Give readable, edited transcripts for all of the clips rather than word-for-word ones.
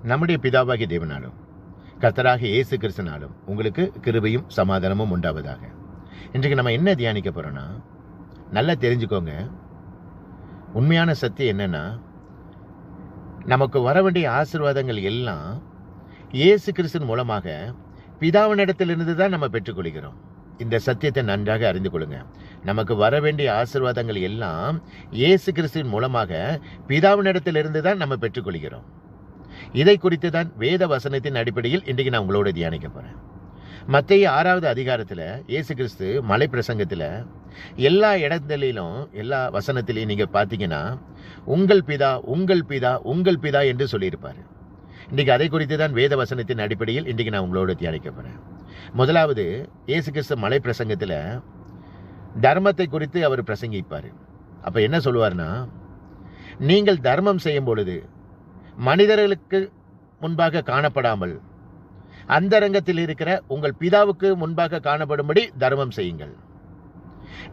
நம்முடைய பிதாவாகிய தேவனாலும் கர்த்தராகிய இயேசு கிறிஸ்துவினாலும் உங்களுக்கு கிருபையும் சமாதானமும் உண்டாவதாக. இன்றைக்கு நம்ம என்ன தியானிக்க போறோம்னா, நல்லா தெரிஞ்சுக்கோங்க. உண்மையான சத்தியம் என்னன்னா, நமக்கு வர வேண்டிய ஆசீர்வாதங்கள் எல்லாம் இயேசு கிறிஸ்துவின் மூலமாக பிதாவினிடத்திலிருந்து தான் நம்ம பெற்றுக்கொள்கிறோம். இந்த சத்தியத்தை நன்றாக அறிந்து கொள்ளுங்க. நமக்கு வர வேண்டிய ஆசீர்வாதங்கள் எல்லாம் இயேசு கிறிஸ்துவின் மூலமாக பிதாவினிடத்திலிருந்து தான் நம்ம பெற்றுக்கொள்கிறோம். இதை குறித்து தான் வேத வசனத்தின் அடிப்படையில் இன்றைக்கு நான் உங்களோட தியானிக்க போறேன். மத்தேயு 6வது அதிகாரத்தில் இயேசு கிறிஸ்து மலை பிரசங்கத்தில் எல்லா இடங்களிலும் எல்லா வசனத்திலையும் நீங்க பார்த்தீங்கன்னா உங்கள் பிதா உங்கள் பிதா உங்கள் பிதா என்று சொல்லியிருப்பாரு. இன்றைக்கு அதை குறித்து தான் வேத வசனத்தின் அடிப்படையில் இன்றைக்கு நான் உங்களோட தியானிக்க போறேன். முதலாவது, இயேசு கிறிஸ்து மலை பிரசங்கத்தில் தர்மத்தை குறித்து அவர் பிரசங்கிப்பார். அப்ப என்ன சொல்லுவார்னா, நீங்கள் தர்மம் செய்யும் பொழுது மனிதர்களுக்கு முன்பாக காணப்படாமல் அந்தரங்கத்தில் இருக்கிற உங்கள் பிதாவுக்கு முன்பாக காணப்படும்படி தர்மம் செய்யுங்கள்.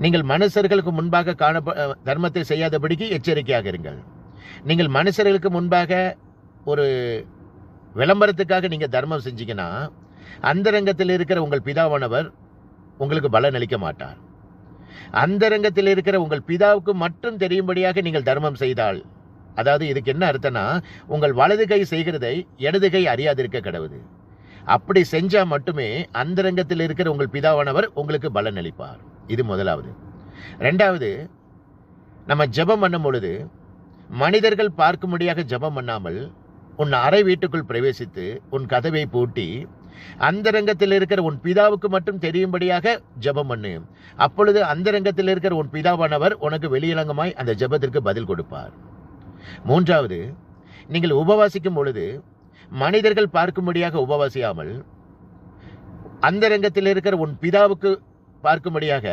நீங்கள் மனுஷர்களுக்கு முன்பாக தர்மத்தை செய்யாதபடிக்கு எச்சரிக்கையாக இருங்கள். நீங்கள் மனுஷர்களுக்கு முன்பாக ஒரு விளம்பரத்துக்காக நீங்க தர்மம் செஞ்சீங்கன்னா அந்தரங்கத்தில் இருக்கிற உங்கள் பிதாவானவர் உங்களுக்கு பலன் அளிக்க மாட்டார். அந்தரங்கத்தில் இருக்கிற உங்கள் பிதாவுக்கு மட்டும் தெரியும்படியாக நீங்கள் தர்மம் செய்தால், அதாவது இதுக்கு என்ன அர்த்தம்னா, உங்கள் வலது கை செய்கிறதை இடது கை அறியாதிருக்க கடவுது. அப்படி செஞ்சா மட்டுமே அந்தரங்கத்தில் இருக்கிற உங்கள் பிதாவானவர் உங்களுக்கு பலன் அளிப்பார். இது முதலாவது. ரெண்டாவது, நம்ம ஜெபம் பண்ணும் பொழுது மனிதர்கள் பார்க்கும்படியாக ஜெபம் பண்ணாமல் உன் அறை வீட்டுக்குள் பிரவேசித்து உன் கதவை பூட்டி அந்தரங்கத்தில் இருக்கிற உன் பிதாவுக்கு மட்டும் தெரியும்படியாக ஜெபம் பண்ணு. அப்பொழுது அந்தரங்கத்தில் இருக்கிற உன் பிதாவானவர் உனக்கு வெளியரங்கமாய் அந்த ஜெபத்திற்கு பதில் கொடுப்பார். மூன்றாவது, நீங்கள் உபவாசிக்கும் பொழுது மனிதர்கள் பார்க்கும்படியாக உபவாசியாமல் அந்தரங்கத்தில் இருக்கிற உன் பிதாவுக்கு பார்க்கும்படியாக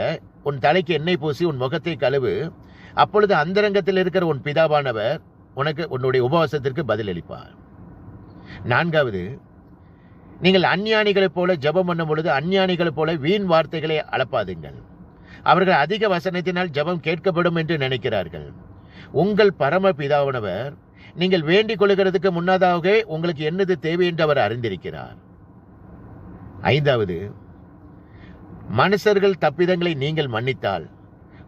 உன் தலைக்கு எண்ணெய் பூசி உன் முகத்தை கழுவு. அப்பொழுது அந்தரங்கத்தில் இருக்கிற உன் பிதாவானவர் உனக்கு உன்னுடைய உபவாசத்திற்கு பதில் அளிப்பார். நான்காவது, நீங்கள் அஞ்ஞானிகளைப் போல ஜெபம் பண்ணும் பொழுது அஞ்ஞானிகளைப் போல வீண் வார்த்தைகளை அளப்பாதுங்கள். அவர்கள் அதிக வசனத்தினால் ஜெபம் கேட்கப்படும் என்று நினைக்கிறார்கள். உங்கள் பரம பிதாவானவர் நீங்கள் வேண்டிக் கொள்கிறதுக்கு முன்னதாகவே உங்களுக்கு என்னது தேவை என்று அவர் அறிந்திருக்கிறார். ஐந்தாவது, மனுஷர்கள் தப்பிதங்களை நீங்கள் மன்னித்தால்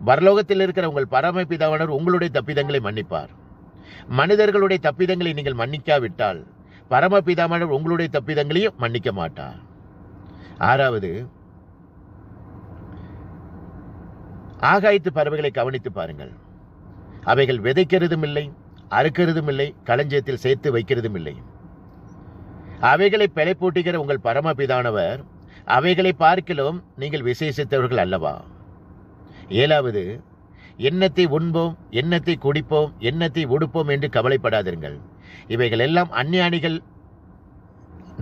பரலோகத்தில் இருக்கிற உங்கள் பரம பிதாவானவர் உங்களுடைய தப்பிதங்களை மன்னிப்பார். மனிதர்களுடைய தப்பிதங்களை நீங்கள் மன்னிக்காவிட்டால் பரமபிதாவானவர் உங்களுடைய தப்பிதங்களையும் மன்னிக்க மாட்டார். ஆறாவது, ஆகாயத்து பறவைகளை கவனித்து பாருங்கள். அவைகள் விதைக்கிறதும் இல்லை, அறுக்கிறதும் இல்லை, களஞ்சியத்தில் சேர்த்து வைக்கிறதும் இல்லை. அவைகளை பிழைப்பூட்டுகிற உங்கள் பரமபிதானவர் அவைகளை பார்க்கிலும் நீங்கள் விசேஷித்தவர்கள் அல்லவா? ஏழாவது, எண்ணத்தை உண்போம், எண்ணத்தை குடிப்போம், எண்ணத்தை உடுப்போம் என்று கவலைப்படாதீர்கள். இவைகள் எல்லாம் அஞ்ஞானிகள்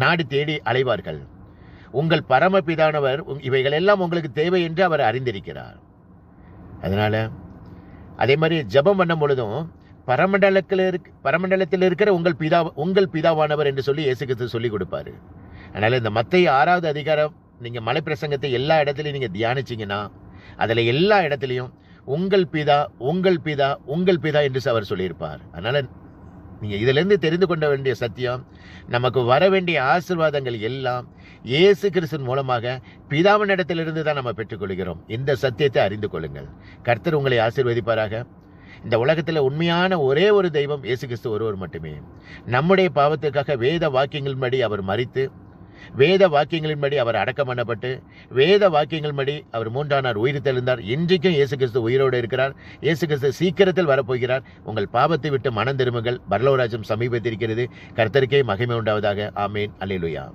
நாடு தேடி அலைவார்கள். உங்கள் பரமபிதானவர் இவைகள் எல்லாம் உங்களுக்கு தேவை என்று அவர் அறிந்திருக்கிறார். அதனால அதே மாதிரி ஜெபம் பண்ணும் பொழுதும் பரமண்டலத்தில் இருக்கிற உங்கள் பிதாவானவர் என்று சொல்லி இயேசு கிறிஸ்து சொல்லி கொடுப்பாரு. அதனால இந்த மத்தேயு 6வது அதிகாரம் நீங்க மலை பிரசங்கத்தை எல்லா இடத்துலையும் நீங்க தியானிச்சீங்கன்னா அதுல எல்லா இடத்துலையும் உங்கள் பிதா உங்கள் பிதா உங்கள் பிதா என்று அவர் சொல்லியிருப்பார். அதனால நீங்க இதுல இருந்து தெரிந்து கொள்ள வேண்டிய சத்தியம், நமக்கு வர வேண்டிய ஆசீர்வாதங்கள் எல்லாம் இயேசு கிறிஸ்துவின் மூலமாக பிதாவின் இடத்திலிருந்து தான் நம்ம பெற்றுக்கொள்கிறோம். இந்த சத்தியத்தை அறிந்து கொள்ளுங்கள். கர்த்தர் உங்களை ஆசீர்வதிப்பாராக. இந்த உலகத்தில் உண்மையான ஒரே ஒரு தெய்வம் இயேசு கிறிஸ்து ஒருவர் மட்டுமே. நம்முடைய பாவத்திற்காக வேத வாக்கியங்களின்படி அவர் மரித்து, வேத வாக்கியங்களின்படி அவர் அடக்கம் பண்ணப்பட்டு, வேத வாக்கியங்களின்படி அவர் 3ஆம் நாள் உயிர் தெழுந்தார். இன்றைக்கும் இயேசு கிறிஸ்து உயிரோடு இருக்கிறார். இயேசு கிறிஸ்து சீக்கிரத்தில் வரப்போகிறார். உங்கள் பாவத்தை விட்டு மனம் திரும்புங்கள். பரலோக ராஜ்யம் சமீபத்திருக்கிறது. கர்த்தருக்கே மகிமை உண்டாவதாக. ஆமேன். அல்லேலூயா.